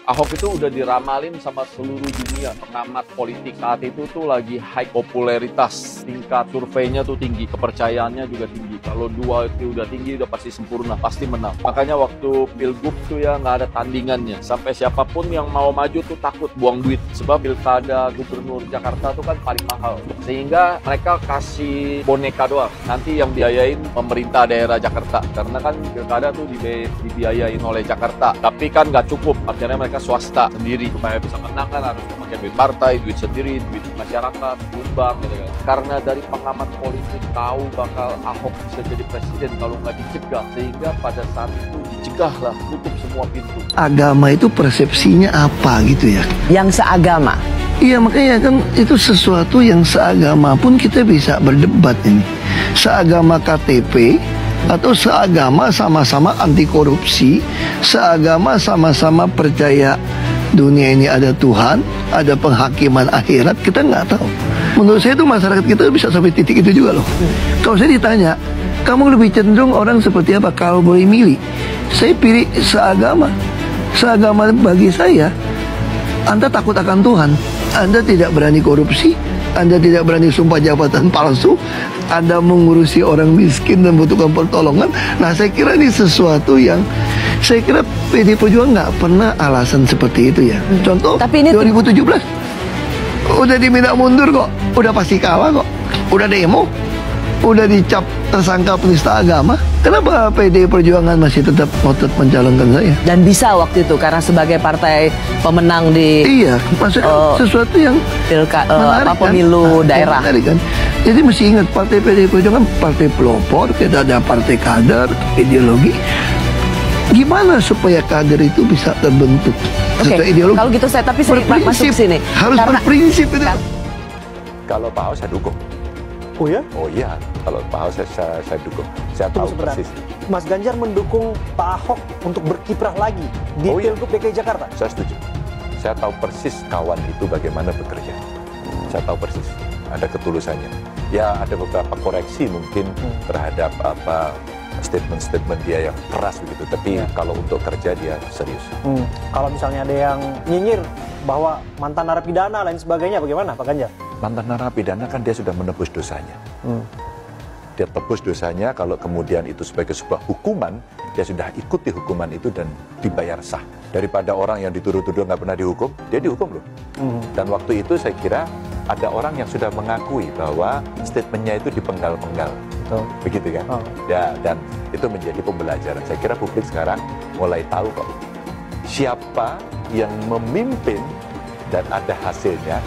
Ahok itu udah diramalin sama seluruh dunia. Pengamat politik saat itu tuh lagi high popularitas. Tingkat surveinya tuh tinggi, kepercayaannya juga tinggi. Kalau dua itu udah tinggi, udah pasti sempurna, pasti menang. Makanya waktu Pilgub tuh ya nggak ada tandingannya. Sampai siapapun yang mau maju tuh takut buang duit. Sebab pilkada gubernur Jakarta tuh kan paling mahal. Sehingga mereka kasih boneka doang. Nanti yang biayain pemerintah daerah Jakarta. Karena kan pilkada tuh dibiayain oleh Jakarta. Tapi kan nggak cukup. Akhirnya mereka swasta sendiri. Supaya bisa menang kan harus pakai duit partai, duit sendiri, duit masyarakat, sumbang gitu kan. Karena dari pengamat politik tahu bakal Ahok bisa jadi presiden kalau nggak dicegah. Sehingga pada saat itu dicegahlah, tutup semua pintu. Agama itu persepsinya apa gitu ya? Yang seagama. Iya, makanya kan itu sesuatu yang seagama pun kita bisa berdebat ini. Seagama KTP atau seagama sama-sama anti korupsi, seagama sama-sama percaya dunia ini ada Tuhan, ada penghakiman akhirat, kita nggak tahu. Menurut saya itu masyarakat kita bisa sampai titik itu juga loh. Kalau saya ditanya, kamu lebih cenderung orang seperti apa kalau boleh milih? Saya pilih seagama. Seagama bagi saya, Anda takut akan Tuhan, Anda tidak berani korupsi, Anda tidak berani sumpah jabatan palsu, Anda mengurusi orang miskin dan membutuhkan pertolongan. Nah, saya kira ini sesuatu yang saya kira PD Perjuangan nggak pernah alasan seperti itu ya. Contoh, tapi ini 2017 udah diminta mundur kok, udah pasti kalah kok, udah demo, udah dicap tersangka penista agama. Kenapa PD Perjuangan masih tetap ngotot mencalonkan saya? Dan bisa waktu itu karena sebagai partai pemenang di maksudnya sesuatu yang menarik, pemilu kan? daerah. Menarik, kan? Jadi mesti ingat partai PD Perjuangan partai pelopor, kita ada partai kader, ideologi. Gimana supaya kader itu bisa terbentuk sesuai ideologi? Kalau gitu saya masuk sini. Harus berprinsip itu. Kalau Pak Ahok saya dukung. Oh ya? Oh iya, kalau Pak Ahok saya dukung. Saya tahu persis. Mas Ganjar mendukung Pak Ahok untuk berkiprah lagi di Pilgub DKI Jakarta? Saya setuju. Saya tahu persis kawan itu bagaimana bekerja. Saya tahu persis. Ada ketulusannya. Ya ada beberapa koreksi mungkin terhadap statement-statement dia yang keras begitu. Tapi kalau untuk kerja dia serius. Kalau misalnya ada yang nyinyir bahwa mantan narapidana lain sebagainya, bagaimana Pak Ganjar? Mantan narapidana kan dia sudah menebus dosanya. Dia tebus dosanya, kalau kemudian itu sebagai sebuah hukuman, dia sudah ikuti hukuman itu dan dibayar sah. Daripada orang yang dituduh-tuduh nggak pernah dihukum, dia dihukum loh. Dan waktu itu saya kira ada orang yang sudah mengakui bahwa statementnya itu dipenggal-penggal. Begitu kan? Ya, dan itu menjadi pembelajaran. Saya kira publik sekarang mulai tahu kok siapa yang memimpin dan ada hasilnya.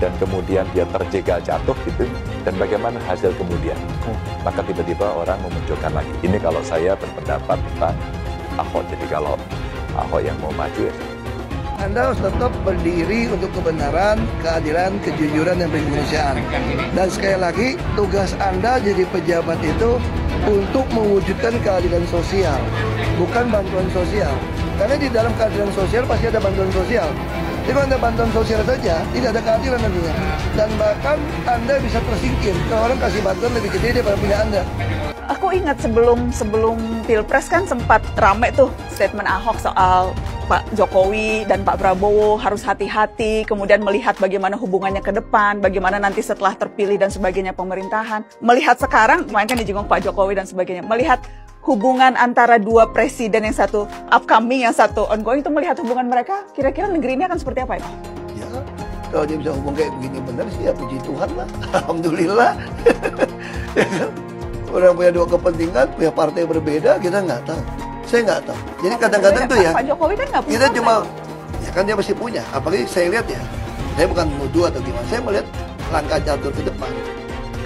Dan kemudian dia terjegal jatuh gitu, dan bagaimana hasil kemudian. Maka tiba-tiba orang memunculkan lagi. Ini kalau saya berpendapat tentang Ahok. Jadi kalau Ahok yang mau maju ya. Anda harus tetap berdiri untuk kebenaran, keadilan, kejujuran, dan kemanusiaan. Dan sekali lagi, tugas Anda jadi pejabat itu untuk mewujudkan keadilan sosial, bukan bantuan sosial. Karena di dalam keadilan sosial pasti ada bantuan sosial. Jadi kalau Anda bantuan sosial saja, tidak ada keadilan nantinya. Dan bahkan Anda bisa tersingkir kalau orang kasih bantuan lebih gede daripada punya Anda. Aku ingat sebelum Pilpres kan sempat rame tuh statement Ahok soal Pak Jokowi dan Pak Prabowo harus hati-hati, kemudian melihat bagaimana hubungannya ke depan, bagaimana nanti setelah terpilih dan sebagainya pemerintahan. Melihat sekarang, kemarin kan dijenguk Pak Jokowi dan sebagainya, melihat hubungan antara dua presiden, yang satu upcoming, yang satu ongoing, itu melihat hubungan mereka, kira-kira negeri ini akan seperti apa ya? Ya, kalau dia bisa hubung kayak begini benar sih ya puji Tuhan lah, alhamdulillah. Ya kan? Orang punya dua kepentingan, punya partai berbeda, kita nggak tahu. Saya nggak tahu. Jadi kadang-kadang tuh ya, Pak Jokowi kan nggak punya kita partai. cuma, ya kan dia pasti punya. Apalagi saya lihat ya, saya bukan menuduh atau gimana, saya melihat langkah catur ke depan.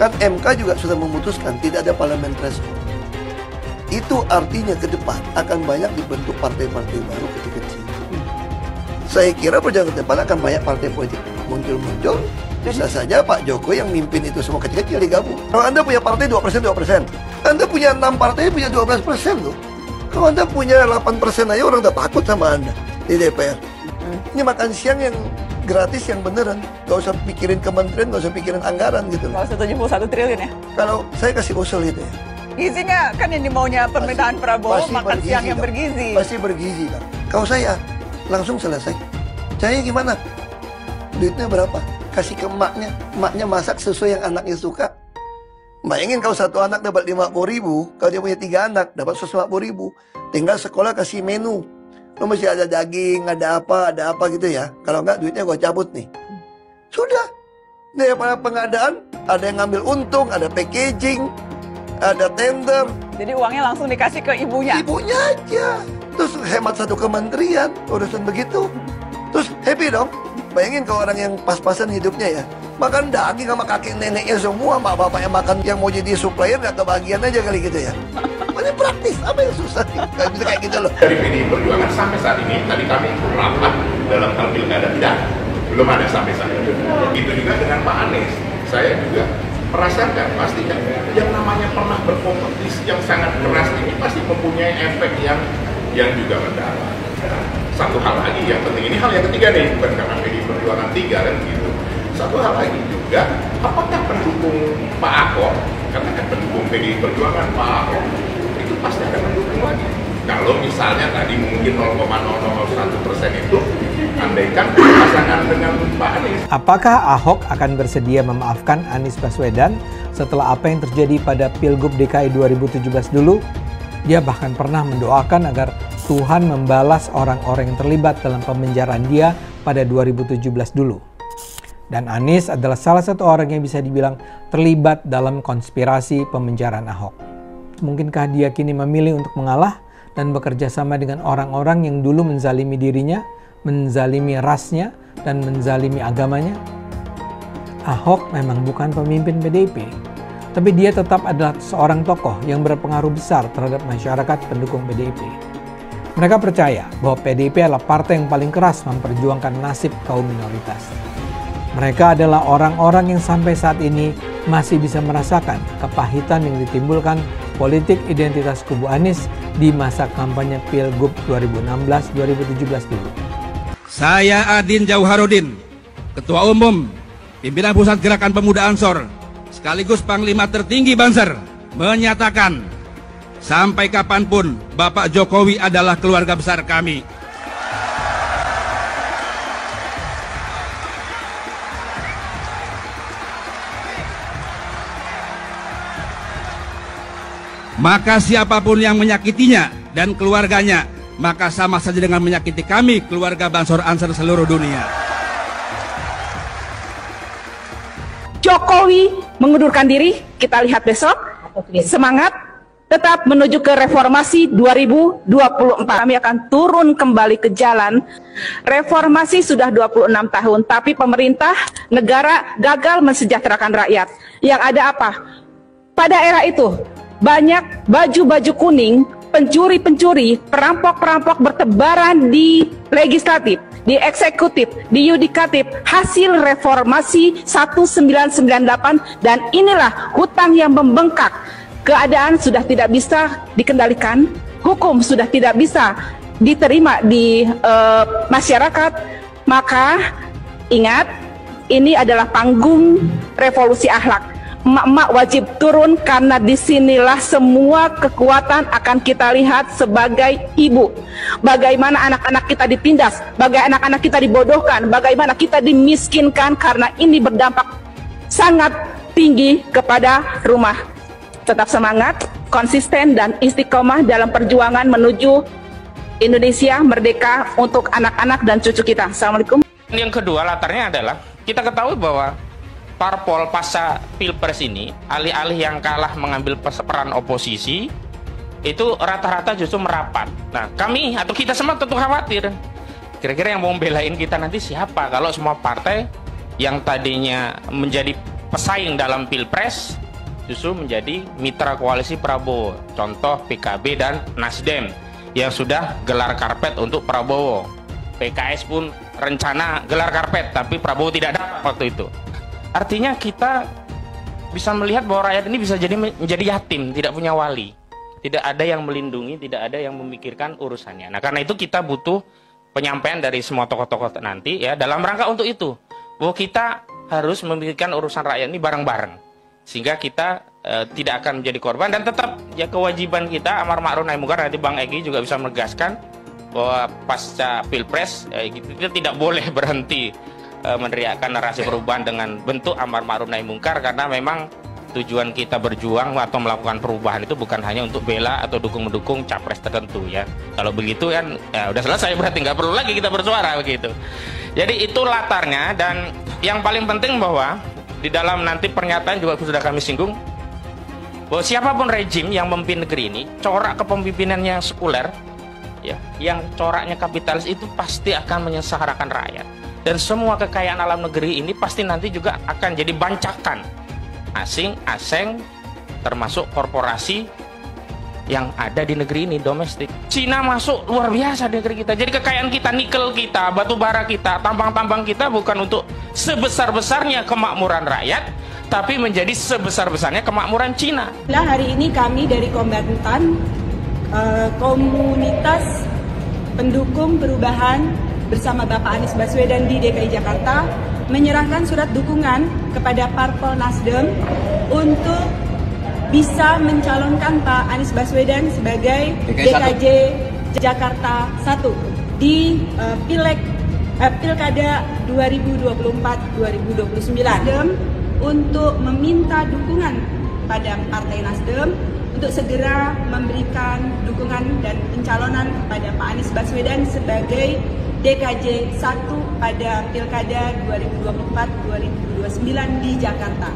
Kan MK juga sudah memutuskan tidak ada parlemen threshold. Itu artinya ke depan akan banyak dibentuk partai-partai baru kecil-kecil. Saya kira perjalanan ke depan akan banyak partai politik muncul-muncul. Bisa saja Pak Jokowi yang mimpin itu semua kecil-kecil digabung. Kalau Anda punya partai 2%, Anda punya 6 partai punya 12% loh. Kalau Anda punya 8% aja orang udah takut sama Anda di DPR. Ini makan siang yang gratis yang beneran. Gak usah pikirin kementerian, gak usah pikirin anggaran gitu. Gak usah 71 triliun ya? Kalau saya kasih usul itu ya. Gizi nggak? Kan yang dimaunya pemerintahan Prabowo makan siang yang bergizi. Pasti bergizi kan. Kalau saya langsung selesai. Caranya gimana? Duitnya berapa? Kasih ke emaknya. Emaknya masak sesuai yang anaknya suka. Bayangin kalau satu anak dapat 50.000, kalau dia punya 3 anak dapat 150.000. Tinggal sekolah kasih menu. Lo mesti ada daging, ada apa gitu ya. Kalau enggak duitnya gue cabut nih. Sudah. Daripada pengadaan, ada yang ngambil untung, ada packaging, ada tender. Jadi uangnya langsung dikasih ke ibunya. Ibunya aja. Terus hemat satu kementerian, urusan begitu. Terus happy dong. Bayangin kalau orang yang pas-pasan hidupnya ya. Makan daging sama kakek neneknya semua, mak bapaknya makan yang mau jadi supplier gak kebagian aja kali gitu ya. Ini praktis, apa yang susah nih? Gak bisa kayak gitu loh. Dari PDI Perjuangan sampai saat ini, tadi kami rapat dalam hal pilkada, tidak, belum ada sampai saat itu. Itu juga dengan Pak Anies, saya juga merasakan pasti yang namanya pernah berkompetisi yang sangat keras ini pasti mempunyai efek yang juga mendalam. Satu hal lagi yang penting, ini hal yang ketiga nih, bukan karena PDI Perjuangan 3 kan gitu. Satu hal lagi juga, apakah pendukung Pak Ahok, karena kan pendukung PDI Perjuangan Pak Ahok, itu pasti akan mendukung lagi. Kalau misalnya tadi mungkin 0,001% itu, andaikan pasangan dengan Pak Anies. Apakah Ahok akan bersedia memaafkan Anies Baswedan setelah apa yang terjadi pada Pilgub DKI 2017 dulu? Dia bahkan pernah mendoakan agar Tuhan membalas orang-orang yang terlibat dalam pemenjaraan dia pada 2017 dulu. Dan Anies adalah salah satu orang yang bisa dibilang terlibat dalam konspirasi pemenjaraan Ahok. Mungkinkah dia kini memilih untuk mengalah dan bekerja sama dengan orang-orang yang dulu menzalimi dirinya, menzalimi rasnya, dan menzalimi agamanya? Ahok memang bukan pemimpin PDIP, tapi dia tetap adalah seorang tokoh yang berpengaruh besar terhadap masyarakat pendukung PDIP. Mereka percaya bahwa PDIP adalah partai yang paling keras memperjuangkan nasib kaum minoritas. Mereka adalah orang-orang yang sampai saat ini masih bisa merasakan kepahitan yang ditimbulkan politik identitas kubu Anies di masa kampanye Pilgub 2016-2017 dulu. Saya Adin Jauharudin, Ketua Umum, Pimpinan Pusat Gerakan Pemuda Ansor, sekaligus Panglima Tertinggi Banser, menyatakan sampai kapanpun Bapak Jokowi adalah keluarga besar kami. Maka siapapun yang menyakitinya dan keluarganya, maka sama saja dengan menyakiti kami, keluarga Bansor Ansor seluruh dunia. Jokowi mengundurkan diri, kita lihat besok. Semangat, tetap menuju ke reformasi 2024. Kami akan turun kembali ke jalan. Reformasi sudah 26 tahun, tapi pemerintah, negara gagal mensejahterakan rakyat. Yang ada apa? Pada era itu, banyak baju-baju kuning, pencuri-pencuri, perampok-perampok bertebaran di legislatif, di eksekutif, di yudikatif, hasil reformasi 1998, dan inilah hutang yang membengkak. Keadaan sudah tidak bisa dikendalikan, hukum sudah tidak bisa diterima di masyarakat, maka ingat, ini adalah panggung revolusi akhlak. Emak-emak wajib turun karena disinilah semua kekuatan akan kita lihat sebagai ibu. Bagaimana anak-anak kita ditindas, bagaimana anak-anak kita dibodohkan, bagaimana kita dimiskinkan karena ini berdampak sangat tinggi kepada rumah. Tetap semangat, konsisten dan istiqomah dalam perjuangan menuju Indonesia merdeka untuk anak-anak dan cucu kita. Assalamualaikum. Yang kedua latarnya adalah kita ketahui bahwa parpol pasca pilpres ini, alih-alih yang kalah mengambil peran oposisi, itu rata-rata justru merapat. Nah, kami atau kita semua tentu khawatir. Kira-kira yang mau membelain kita nanti siapa? Kalau semua partai yang tadinya menjadi pesaing dalam pilpres, justru menjadi mitra koalisi Prabowo. Contoh PKB dan Nasdem yang sudah gelar karpet untuk Prabowo. PKS pun rencana gelar karpet, tapi Prabowo tidak dapat waktu itu. Artinya kita bisa melihat bahwa rakyat ini bisa menjadi yatim, tidak punya wali. Tidak ada yang melindungi, tidak ada yang memikirkan urusannya. Nah, karena itu kita butuh penyampaian dari semua tokoh-tokoh nanti ya dalam rangka untuk itu. Bahwa kita harus memikirkan urusan rakyat ini bareng-bareng. Sehingga kita tidak akan menjadi korban dan tetap ya kewajiban kita amar ma'ruf nahi munkar. Nanti Bang Egy juga bisa menegaskan bahwa pasca Pilpres kita tidak boleh berhenti meneriakkan narasi perubahan dengan bentuk amar ma'ruf nahi mungkar, karena memang tujuan kita berjuang atau melakukan perubahan itu bukan hanya untuk bela atau mendukung capres tertentu ya. Kalau begitu kan ya udah selesai, berarti nggak perlu lagi kita bersuara begitu. Jadi itu latarnya, dan yang paling penting bahwa di dalam nanti pernyataan juga sudah kami singgung bahwa siapapun rejim yang memimpin negeri ini, corak kepemimpinannya yang sekuler ya, yang coraknya kapitalis, itu pasti akan menyengsarakan rakyat, dan semua kekayaan alam negeri ini pasti nanti juga akan jadi bancakan asing, termasuk korporasi yang ada di negeri ini, domestik. Cina masuk luar biasa di negeri kita. Jadi kekayaan kita, nikel kita, batu bara kita, tambang-tambang kita bukan untuk sebesar-besarnya kemakmuran rakyat, tapi menjadi sebesar-besarnya kemakmuran Cina. Hari ini kami dari Kombatan, komunitas pendukung perubahan bersama Bapak Anies Baswedan di DKI Jakarta, menyerahkan surat dukungan kepada Parpol Nasdem untuk bisa mencalonkan Pak Anies Baswedan sebagai DKJ Jakarta 1 di Pilkada 2024-2029. Nasdem untuk meminta dukungan pada Partai Nasdem untuk segera memberikan dukungan dan pencalonan kepada Pak Anies Baswedan sebagai DKJ 1 pada Pilkada 2024-2029 di Jakarta.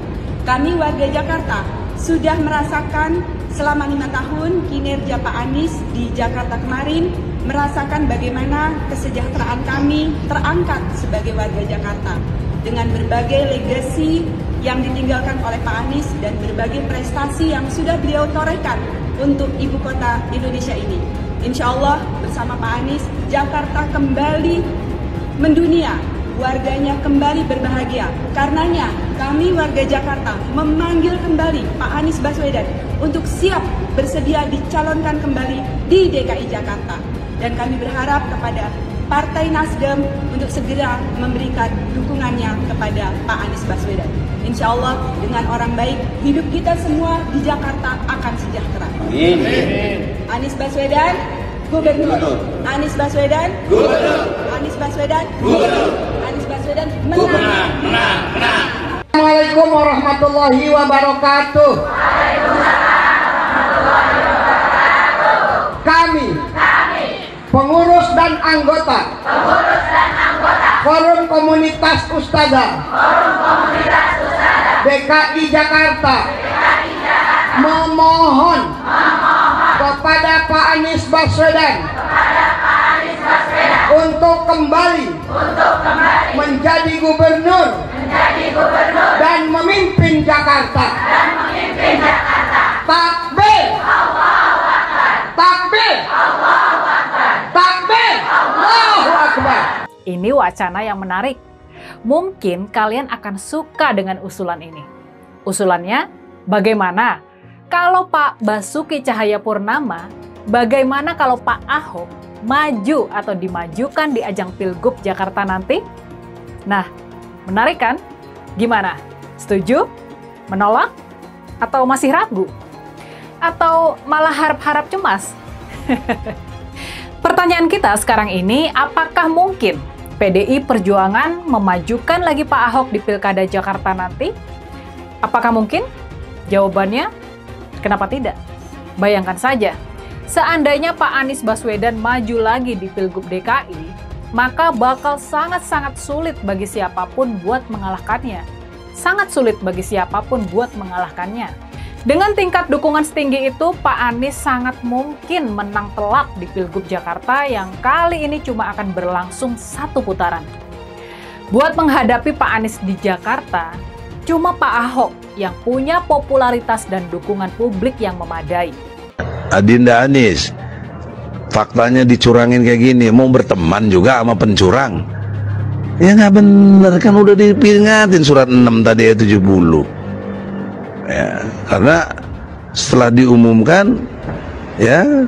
Kami warga Jakarta sudah merasakan selama 5 tahun kinerja Pak Anies di Jakarta kemarin, merasakan bagaimana kesejahteraan kami terangkat sebagai warga Jakarta dengan berbagai legasi yang ditinggalkan oleh Pak Anies dan berbagai prestasi yang sudah beliau torehkan untuk ibu kota Indonesia ini. Insya Allah bersama Pak Anies, Jakarta kembali mendunia, warganya kembali berbahagia. Karenanya kami warga Jakarta memanggil kembali Pak Anies Baswedan untuk siap bersedia dicalonkan kembali di DKI Jakarta. Dan kami berharap kepada Partai Nasdem untuk segera memberikan dukungannya kepada Pak Anies Baswedan. Insya Allah dengan orang baik, hidup kita semua di Jakarta akan sejahtera. Amin. Anies Baswedan, Gubernur. Anies Baswedan, Gubernur. Anies Baswedan, Gubernur. Anies Baswedan, menang. Assalamualaikum warahmatullahi wabarakatuh. Kami pengurus dan anggota Forum Komunitas Ustadzah DKI Jakarta memohon kepada Pak Anies Baswedan untuk kembali menjadi gubernur dan memimpin Jakarta. Takbir! Takbir! Takbir! Allahu Akbar! Ini wacana yang menarik. Mungkin kalian akan suka dengan usulan ini. Usulannya, bagaimana kalau Pak Basuki Cahayapurnama, bagaimana kalau Pak Ahok maju atau dimajukan di ajang Pilgub Jakarta nanti? Nah, menarik kan? Gimana? Setuju? Menolak? Atau masih ragu? Atau malah harap-harap cemas? Pertanyaan kita sekarang ini, apakah mungkin PDI Perjuangan memajukan lagi Pak Ahok di Pilkada Jakarta nanti? Apakah mungkin? Jawabannya, kenapa tidak? Bayangkan saja, seandainya Pak Anies Baswedan maju lagi di Pilgub DKI, maka bakal sangat-sangat sulit bagi siapapun buat mengalahkannya. Sangat sulit bagi siapapun buat mengalahkannya. Dengan tingkat dukungan setinggi itu, Pak Anies sangat mungkin menang telak di Pilgub Jakarta yang kali ini cuma akan berlangsung 1 putaran. Buat menghadapi Pak Anies di Jakarta, cuma Pak Ahok yang punya popularitas dan dukungan publik yang memadai. Adinda Anies, faktanya dicurangin kayak gini, mau berteman juga sama pencurang? Ya nggak bener, kan udah diperingatin surat 6 tadi ayat 70. Ya, karena setelah diumumkan ya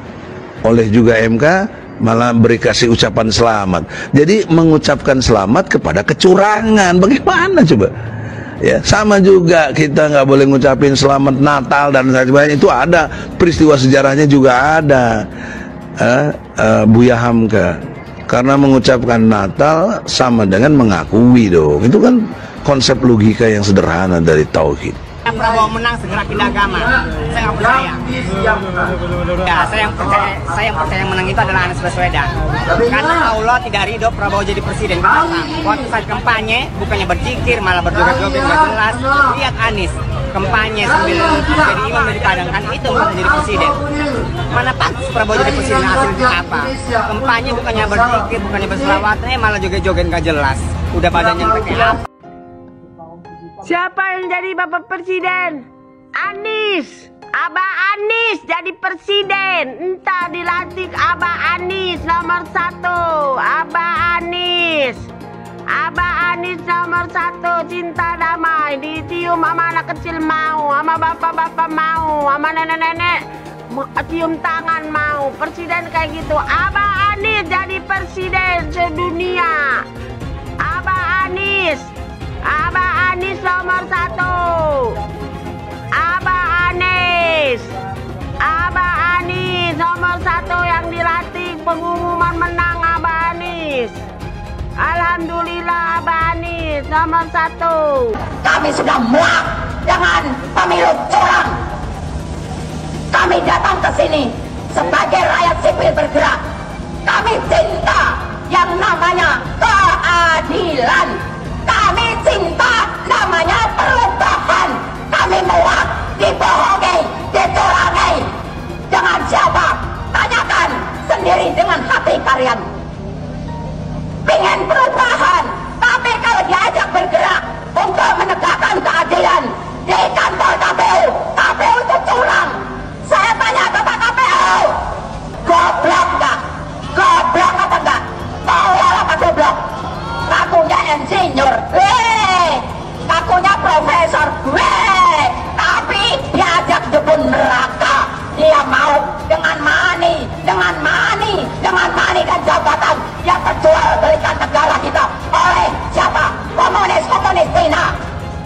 oleh juga MK malah beri kasih ucapan selamat. Jadi mengucapkan selamat kepada kecurangan, bagaimana coba? Ya, sama juga kita nggak boleh ngucapin selamat Natal dan sebagainya, itu ada peristiwa sejarahnya juga ada. Buya Hamka. Karena mengucapkan Natal sama dengan mengakui dong. Itu kan konsep logika yang sederhana dari tauhid. Prabowo menang segera pindah agama. Saya nggak percaya. Ya, saya yang percaya yang menang itu adalah Anies Baswedan. Karena Allah tidak ridho Prabowo jadi presiden. Kenapa? Waktu saat kampanye bukannya berzikir malah berjoget-joget nggak jelas. Lihat Anies kampanye sambil jadi imam dari Padang, kan itu mau jadi presiden. Mana pantas Prabowo jadi presiden, hasilnya apa? Kampanye bukannya berzikir, bukannya berselawat, malah joget-joget nggak jelas. Udah badannya pakai apa? Siapa yang jadi Bapak Presiden? Anies. Abah Anies jadi presiden. Entah dilantik Abah Anies nomor 1. Abah Anies. Abah Anies nomor 1. Cinta damai. Ditium sama anak kecil mau, sama bapak-bapak mau, sama nenek-nenek cium tangan mau. Presiden kayak gitu. Abah Anies jadi presiden sedunia. Abah Anies. Abah Anies nomor 1. Abah Anies. Abah Anies nomor 1 yang dilantik, pengumuman menang Abah Anies. Alhamdulillah Abah Anies nomor 1. Kami sudah muak dengan pemilu curang. Kami datang ke sini sebagai rakyat sipil bergerak. Kami cinta yang namanya keadilan. Kami cinta namanya perubahan. Kami muak dibohongi, dicurangi. Dengan siapa? Tanyakan sendiri dengan hati kalian. Pengen perubahan, tapi kalau diajak bergerak untuk menegakkan keadilan di kantor KPU, KPU itu curang. Saya tanya kepada KPU, goblok nggak? Goblok apa enggak? Tolol apa goblok? Kakunya insinyur, kakunya profesor, tapi diajak jebun neraka. Dia mau dengan money dan jabatan yang terjual belikan negara kita oleh siapa? Komunis Cina.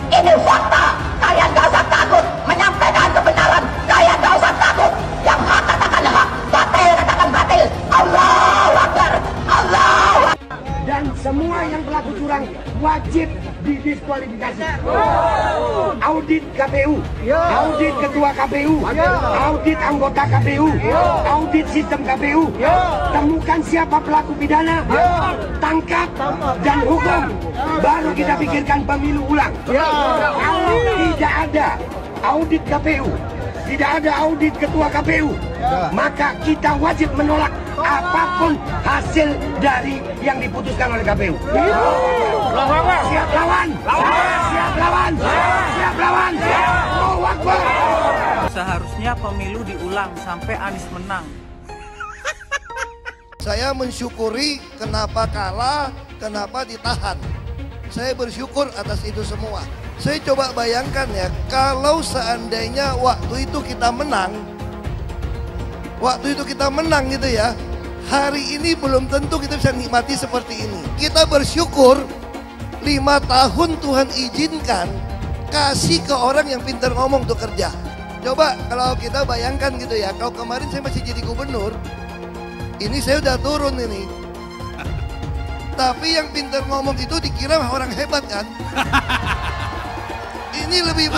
Ini fakta. Kalian gak usah takut menyampaikan kebenaran. Kalian gak usah takut. Yang hak katakan hak, batil katakan batil. Allahu Akbar. Allahu Akbar. Dan semua yang pelaku curang wajib didiskualifikasi. Audit KPU, audit ketua KPU, audit anggota KPU, audit sistem KPU. Temukan siapa pelaku pidana, tangkap dan hukum. Baru kita pikirkan pemilu ulang. Kalau tidak ada audit KPU, tidak ada audit ketua KPU, maka kita wajib menolak apapun hasil dari yang diputuskan oleh KPU. Siap lawan, siap lawan, siap lawan. Allahu Akbar. Seharusnya pemilu diulang sampai Anies menang. Saya mensyukuri kenapa kalah, kenapa ditahan. Saya bersyukur atas itu semua. Saya coba bayangkan ya, kalau seandainya waktu itu kita menang gitu ya, hari ini belum tentu kita bisa nikmati seperti ini. Kita bersyukur 5 tahun Tuhan izinkan kasih ke orang yang pintar ngomong untuk kerja. Coba kalau kita bayangkan gitu ya, kalau kemarin saya masih jadi gubernur, ini saya udah turun ini. Tapi yang pintar ngomong itu dikira orang hebat kan? Ini lebih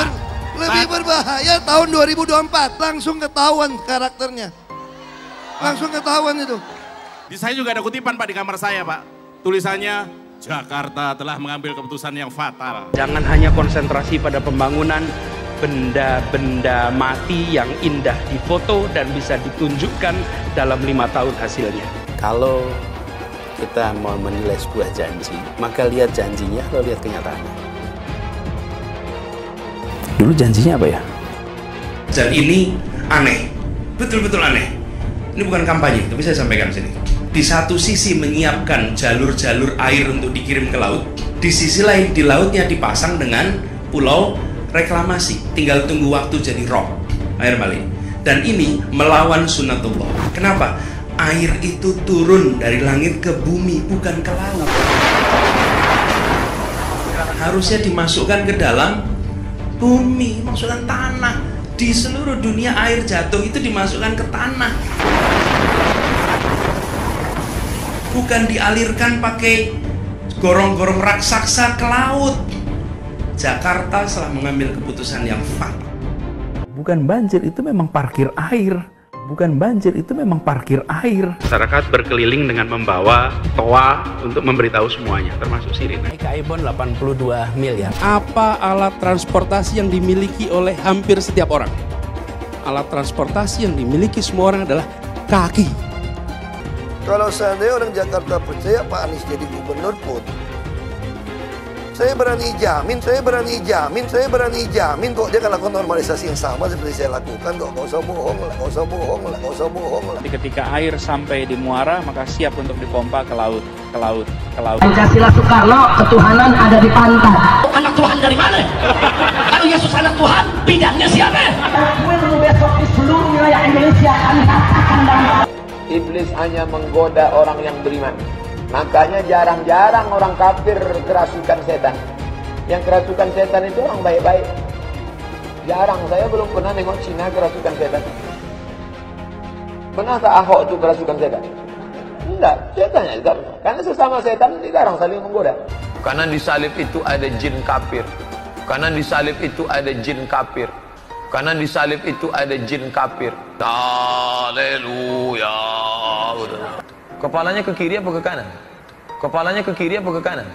berbahaya tahun 2024. Langsung ketahuan karakternya. Langsung ketahuan itu. Di saya juga ada kutipan Pak di kamar saya Pak. Tulisannya, Jakarta telah mengambil keputusan yang fatal. Jangan hanya konsentrasi pada pembangunan benda-benda mati yang indah difoto dan bisa ditunjukkan dalam 5 tahun hasilnya. Kalau kita mau menilai sebuah janji, maka lihat janjinya atau lihat kenyataannya. Dulu janjinya apa ya? Dan ini aneh, betul-betul aneh. Ini bukan kampanye, tapi saya sampaikan sini. Di satu sisi menyiapkan jalur-jalur air untuk dikirim ke laut, di sisi lain di lautnya dipasang dengan pulau reklamasi. Tinggal tunggu waktu jadi rob, air balik. Dan ini melawan sunnatullah. Kenapa? Air itu turun dari langit ke bumi, bukan ke laut. Harusnya dimasukkan ke dalam bumi, masukkan tanah. Di seluruh dunia air jatuh itu dimasukkan ke tanah. bukan dialirkan pakai gorong-gorong raksasa ke laut. Jakarta telah mengambil keputusan yang fatal. Bukan banjir, itu memang parkir air. Bukan banjir, itu memang parkir air. Masyarakat berkeliling dengan membawa toa untuk memberitahu semuanya, termasuk sirine. Kaibon 82 miliar. Apa alat transportasi yang dimiliki oleh hampir setiap orang? Alat transportasi yang dimiliki semua orang adalah kaki. Kalau seandainya orang Jakarta percaya Pak Anies jadi gubernur pun, saya berani jamin kok dia akan lakukan normalisasi yang sama seperti saya lakukan kok. Gak usah bohong lah. Tapi ketika air sampai di muara, maka siap untuk dipompa ke laut. Pancasila Soekarno, ketuhanan ada di pantai. Anak Tuhan dari mana? Kalau Yesus anak Tuhan, bidangnya siapa? Besok di seluruh wilayah Indonesia akan katakan dan Iblis hanya menggoda orang yang beriman. Makanya jarang-jarang orang kafir kerasukan setan. Yang kerasukan setan itu orang baik-baik. Jarang, saya belum pernah nengok Cina kerasukan setan. Pernahkah Ahok itu kerasukan setan? Enggak, setannya juga. Karena sesama setan dilarang saling menggoda. Karena di salib itu ada jin kafir. Karena di salib itu ada jin kafir. Karena di salib itu ada jin kafir. Haleluya. Kepalanya ke kiri apa ke kanan? Kepalanya ke kiri apa ke kanan?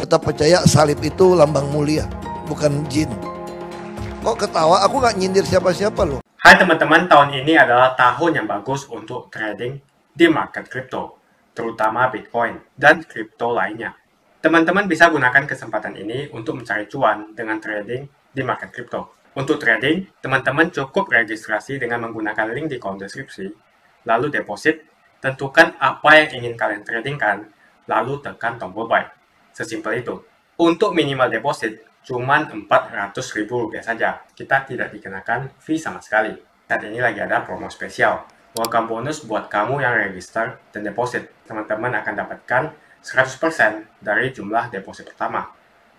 Tetap percaya salib itu lambang mulia, bukan jin. Kok ketawa? Aku nggak nyindir siapa-siapa loh. Hai teman-teman, tahun ini adalah tahun yang bagus untuk trading di market kripto, terutama Bitcoin dan kripto lainnya. Teman-teman bisa gunakan kesempatan ini untuk mencari cuan dengan trading di market kripto. Untuk trading, teman-teman cukup registrasi dengan menggunakan link di kolom deskripsi, lalu deposit, tentukan apa yang ingin kalian tradingkan, lalu tekan tombol buy. Sesimpel itu. Untuk minimal deposit, cuma Rp400.000 saja. Kita tidak dikenakan fee sama sekali. Saat ini lagi ada promo spesial. Welcome bonus buat kamu yang register dan deposit. Teman-teman akan dapatkan 100% dari jumlah deposit pertama.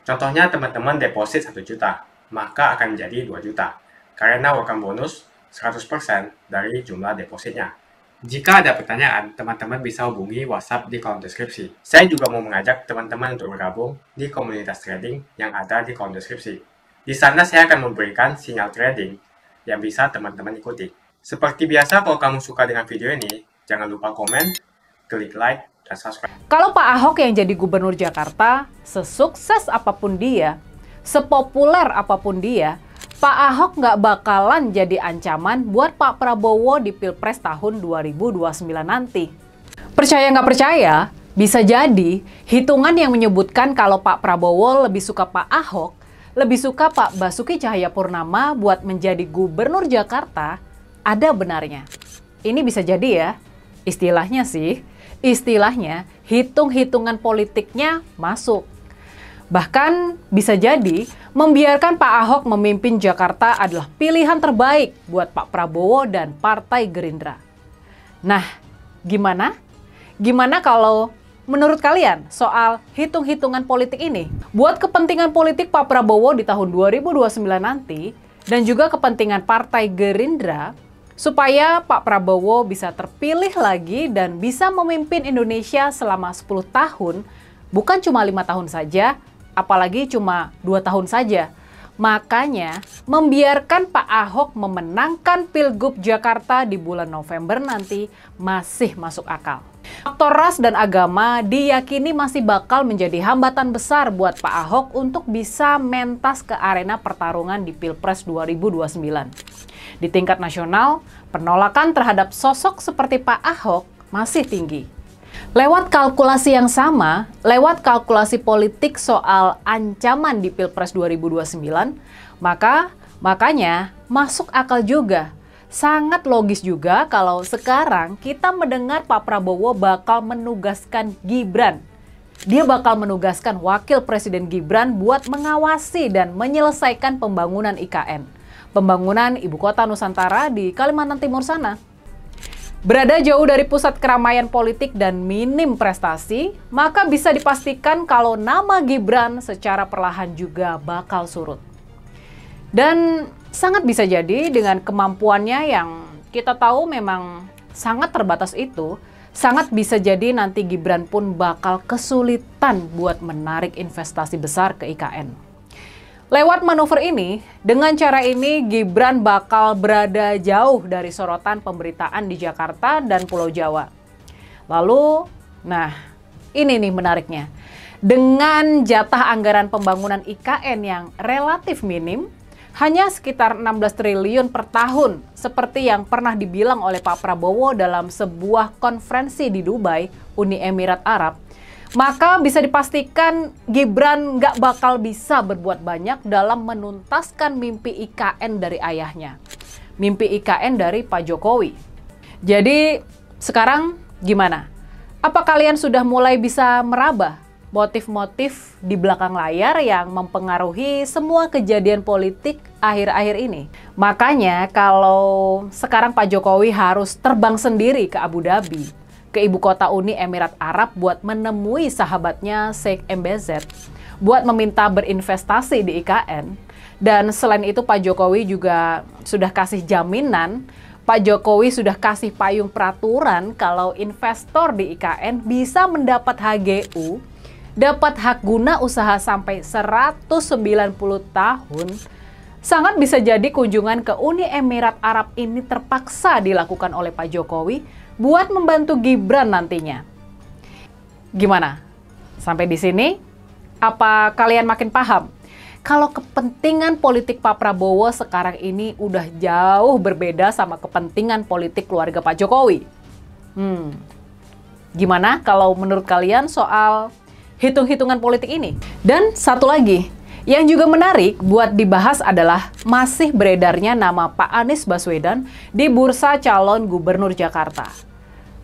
Contohnya teman-teman deposit 1 juta, maka akan menjadi 2 juta. Karena welcome bonus 100% dari jumlah depositnya. Jika ada pertanyaan, teman-teman bisa hubungi WhatsApp di kolom deskripsi. Saya juga mau mengajak teman-teman untuk bergabung di komunitas trading yang ada di kolom deskripsi. Di sana saya akan memberikan sinyal trading yang bisa teman-teman ikuti. Seperti biasa, kalau kamu suka dengan video ini, jangan lupa komen, klik like, dan subscribe. Kalau Pak Ahok yang jadi gubernur Jakarta, sesukses apapun dia, sepopuler apapun dia, Pak Ahok nggak bakalan jadi ancaman buat Pak Prabowo di Pilpres tahun 2029 nanti. Percaya nggak percaya, bisa jadi hitungan yang menyebutkan kalau Pak Prabowo lebih suka Pak Ahok, lebih suka Pak Basuki Cahayapurnama buat menjadi gubernur Jakarta, ada benarnya. Ini bisa jadi ya, istilahnya hitung-hitungan politiknya masuk. Bahkan bisa jadi membiarkan Pak Ahok memimpin Jakarta adalah pilihan terbaik buat Pak Prabowo dan Partai Gerindra. Nah, gimana? Gimana kalau menurut kalian soal hitung-hitungan politik ini? Buat kepentingan politik Pak Prabowo di tahun 2029 nanti dan juga kepentingan Partai Gerindra supaya Pak Prabowo bisa terpilih lagi dan bisa memimpin Indonesia selama 10 tahun, bukan cuma 5 tahun saja, apalagi cuma 2 tahun saja. Makanya membiarkan Pak Ahok memenangkan Pilgub Jakarta di bulan November nanti masih masuk akal. Faktor ras dan agama diyakini masih bakal menjadi hambatan besar buat Pak Ahok untuk bisa mentas ke arena pertarungan di Pilpres 2029. Di tingkat nasional, penolakan terhadap sosok seperti Pak Ahok masih tinggi. Lewat kalkulasi yang sama, lewat kalkulasi politik soal ancaman di Pilpres 2029, makanya masuk akal juga. Sangat logis juga kalau sekarang kita mendengar Pak Prabowo bakal menugaskan Gibran. Dia bakal menugaskan Wakil Presiden Gibran buat mengawasi dan menyelesaikan pembangunan IKN. Pembangunan Ibu Kota Nusantara di Kalimantan Timur sana. Berada jauh dari pusat keramaian politik dan minim prestasi, maka bisa dipastikan kalau nama Gibran secara perlahan juga bakal surut. Dan sangat bisa jadi dengan kemampuannya yang kita tahu memang sangat terbatas itu, sangat bisa jadi nanti Gibran pun bakal kesulitan buat menarik investasi besar ke IKN. Lewat manuver ini, dengan cara ini Gibran bakal berada jauh dari sorotan pemberitaan di Jakarta dan Pulau Jawa. Lalu, nah ini nih menariknya. Dengan jatah anggaran pembangunan IKN yang relatif minim, hanya sekitar 16 triliun per tahun, seperti yang pernah dibilang oleh Pak Prabowo dalam sebuah konferensi di Dubai, Uni Emirat Arab, maka bisa dipastikan Gibran nggak bakal bisa berbuat banyak dalam menuntaskan mimpi IKN dari ayahnya. Mimpi IKN dari Pak Jokowi. Jadi sekarang gimana? Apa kalian sudah mulai bisa meraba motif-motif di belakang layar yang mempengaruhi semua kejadian politik akhir-akhir ini? Makanya kalau sekarang Pak Jokowi harus terbang sendiri ke Abu Dhabi, ke ibu kota Uni Emirat Arab buat menemui sahabatnya Sheikh MBZ, buat meminta berinvestasi di IKN. Dan selain itu Pak Jokowi juga sudah kasih jaminan, Pak Jokowi sudah kasih payung peraturan kalau investor di IKN bisa mendapat HGU, dapat hak guna usaha sampai 190 tahun. Sangat bisa jadi kunjungan ke Uni Emirat Arab ini terpaksa dilakukan oleh Pak Jokowi buat membantu Gibran nantinya. Gimana? Sampai di sini, apa kalian makin paham? Kalau kepentingan politik Pak Prabowo sekarang ini udah jauh berbeda sama kepentingan politik keluarga Pak Jokowi. Gimana kalau menurut kalian soal hitung-hitungan politik ini? Dan satu lagi, yang juga menarik buat dibahas adalah masih beredarnya nama Pak Anies Baswedan di bursa calon gubernur Jakarta.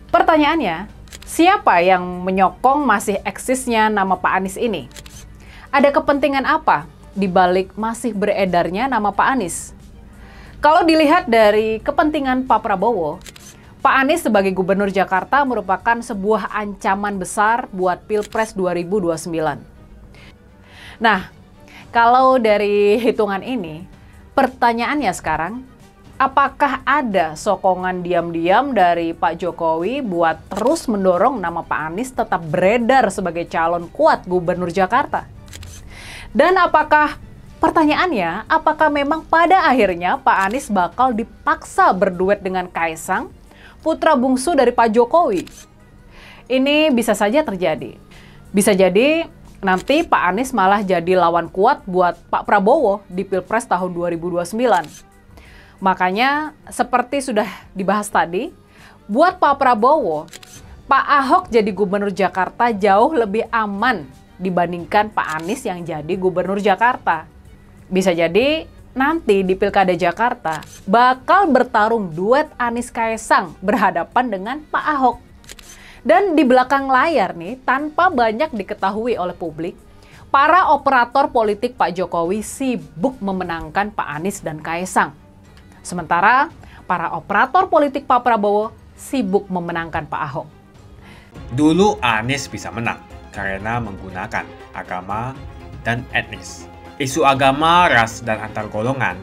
Pertanyaannya, siapa yang menyokong masih eksisnya nama Pak Anies ini? Ada kepentingan apa di balik masih beredarnya nama Pak Anies? Kalau dilihat dari kepentingan Pak Prabowo, Pak Anies sebagai gubernur Jakarta merupakan sebuah ancaman besar buat Pilpres 2029. Nah, kalau dari hitungan ini, pertanyaannya sekarang, apakah ada sokongan diam-diam dari Pak Jokowi buat terus mendorong nama Pak Anies tetap beredar sebagai calon kuat gubernur Jakarta? Dan pertanyaannya, apakah memang pada akhirnya Pak Anies bakal dipaksa berduet dengan Kaisang, putra bungsu dari Pak Jokowi? Ini bisa saja terjadi. Bisa jadi nanti Pak Anies malah jadi lawan kuat buat Pak Prabowo di Pilpres tahun 2029. Makanya seperti sudah dibahas tadi, buat Pak Prabowo, Pak Ahok jadi gubernur Jakarta jauh lebih aman dibandingkan Pak Anies yang jadi gubernur Jakarta. Bisa jadi nanti di Pilkada Jakarta bakal bertarung duet Anies Kaisang berhadapan dengan Pak Ahok. Dan di belakang layar nih, tanpa banyak diketahui oleh publik, para operator politik Pak Jokowi sibuk memenangkan Pak Anies dan Kaisang. Sementara para operator politik Pak Prabowo sibuk memenangkan Pak Ahok. Dulu Anies bisa menang karena menggunakan agama dan etnis. Isu agama, ras, dan antar golongan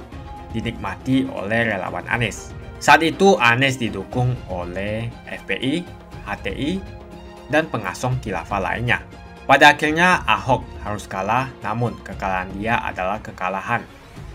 dinikmati oleh relawan Anies. Saat itu Anies didukung oleh FPI, HTI, dan pengasong khilafah lainnya. Pada akhirnya Ahok harus kalah, namun kekalahan dia adalah kekalahan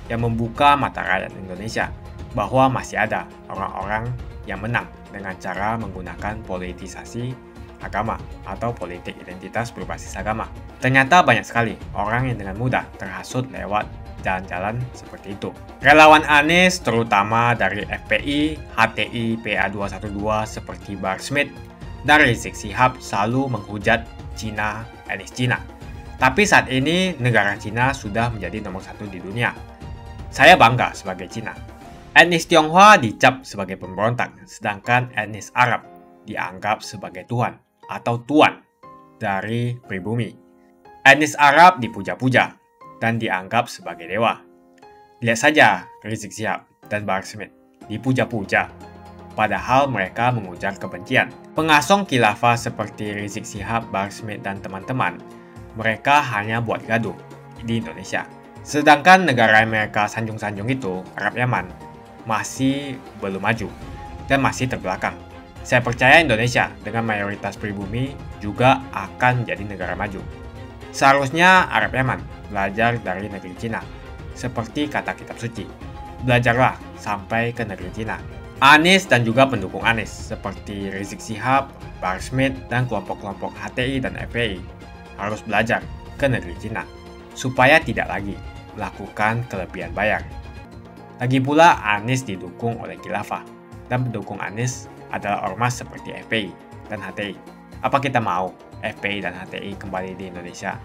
yang membuka mata rakyat Indonesia bahwa masih ada orang-orang yang menang dengan cara menggunakan politisasi agama atau politik identitas berbasis agama. Ternyata banyak sekali orang yang dengan mudah terhasut lewat jalan-jalan seperti itu. Relawan Anies terutama dari FPI, HTI, PA212 seperti Bahar Smith dan Rizik Syihab selalu menghujat Cina, etnis Cina. Tapi saat ini negara Cina sudah menjadi nomor 1 di dunia. Saya bangga sebagai Cina. Etnis Tionghoa dicap sebagai pemberontak, sedangkan etnis Arab dianggap sebagai Tuhan atau tuan dari pribumi. Etnis Arab dipuja-puja dan dianggap sebagai dewa. Lihat saja Rizik Syihab dan Bahar Smith dipuja-puja, padahal mereka mengujar kebencian. Pengasong khilafah seperti Rizik Syihab, Bahar Smith, dan teman-teman, mereka hanya buat gaduh di Indonesia. Sedangkan negara yang mereka sanjung-sanjung itu, Arab Yaman, masih belum maju. dan masih terbelakang. Saya percaya Indonesia dengan mayoritas pribumi juga akan menjadi negara maju. Seharusnya Arab Yaman belajar dari negeri Cina. Seperti kata kitab suci, belajarlah sampai ke negeri Cina. Anies dan juga pendukung Anies seperti Rizik Syihab, Bahar Smith, dan kelompok-kelompok HTI dan FPI harus belajar ke negeri Cina supaya tidak lagi melakukan kelebihan bayar. Lagi pula Anies didukung oleh khilafah dan pendukung Anies adalah ormas seperti FPI dan HTI. Apa kita mau FPI dan HTI kembali di Indonesia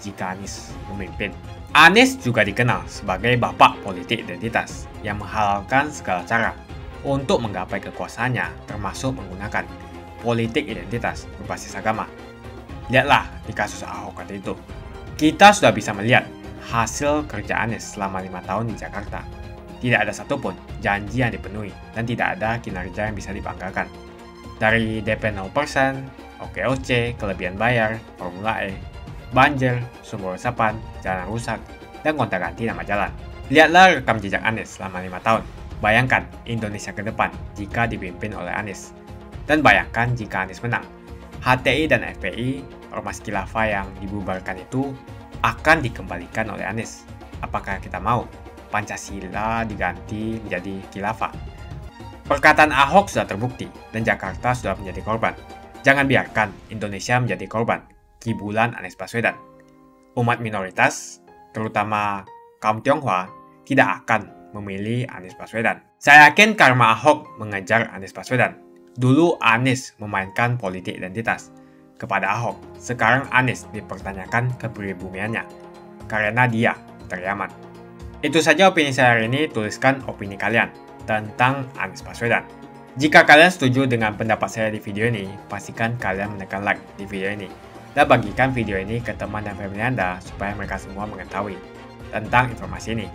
jika Anies memimpin? Anies juga dikenal sebagai bapak politik identitas yang menghalalkan segala cara untuk menggapai kekuasaannya, termasuk menggunakan politik identitas berbasis agama. Lihatlah di kasus Ahok waktu itu. Kita sudah bisa melihat hasil kerja Anies selama 5 tahun di Jakarta. Tidak ada satupun janji yang dipenuhi dan tidak ada kinerja yang bisa dibanggakan. Dari DP 0%, OKOC, kelebihan bayar, Formula E, banjir, sumber resapan, jalan rusak, dan gonta-ganti nama jalan. Lihatlah rekam jejak Anies selama 5 tahun. Bayangkan Indonesia ke depan jika dipimpin oleh Anies. Dan bayangkan jika Anies menang. HTI dan FPI, ormas khilafah yang dibubarkan itu akan dikembalikan oleh Anies. Apakah kita mau Pancasila diganti menjadi khilafah? Perkataan Ahok sudah terbukti dan Jakarta sudah menjadi korban. Jangan biarkan Indonesia menjadi korban kibulan Anies Baswedan. Umat minoritas, terutama kaum Tionghoa, tidak akan memilih Anies Baswedan. Saya yakin karma Ahok mengejar Anies Baswedan. Dulu Anies memainkan politik identitas kepada Ahok. Sekarang Anies dipertanyakan kepribumiannya karena dia teriaman. Itu saja opini saya hari ini. Tuliskan opini kalian tentang Anies Baswedan. Jika kalian setuju dengan pendapat saya di video ini, pastikan kalian menekan like di video ini dan bagikan video ini ke teman dan family Anda supaya mereka semua mengetahui tentang informasi ini.